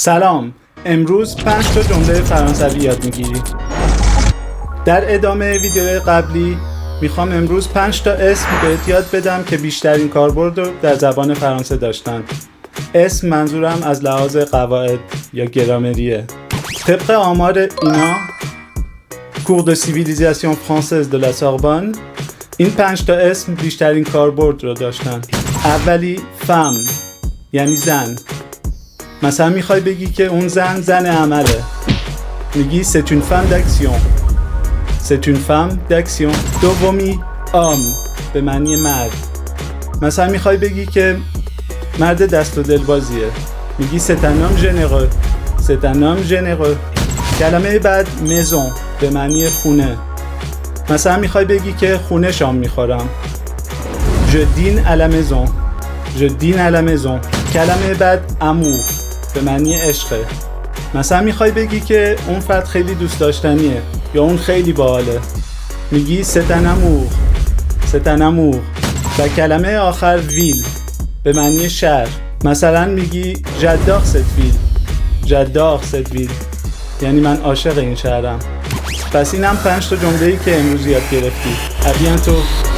سلام، امروز 5 تا جمله فرانسوی یاد میگیری. در ادامه ویدیو قبلی میخوام امروز 5 تا اسم بهت یاد بدم که بیشترین کاربرد رو در زبان فرانسه داشتن. اسم منظورم از لحاظ قواعد یا گرامریه. طبق آمار اینا Cours de civilisation française de la Sorbonne این 5 تا اسم بیشترین کاربرد رو داشتن. اولی فم یعنی زن. مثلا میخوای بگی که اون زن عمله، میگی c'est une femme d'action. c'est une femme d'action. دومی homme به معنی مرد. مثلا میخوای بگی که مرد دست و دلبازیه، میگی c'est un homme généreux. c'est un homme généreux. کلمه بعد maison به معنی خونه. مثلا میخوای بگی که خونه شام میخورم، je dîne à la maison. je dîne à la maison. کلمه بعد amour به معنی عشقه. مثلا میخوای بگی که اون فرد خیلی دوست داشتنیه یا اون خیلی باحاله، میگی c'est un amour. c'est un amour. و کلمه آخر ویل به معنی شهر. مثلا میگی j'adore cette ville. j'adore cette ville یعنی من عاشق این شهرم. پس اینم 5 تا جمله‌ای که امروز یاد گرفتی. à bientôt.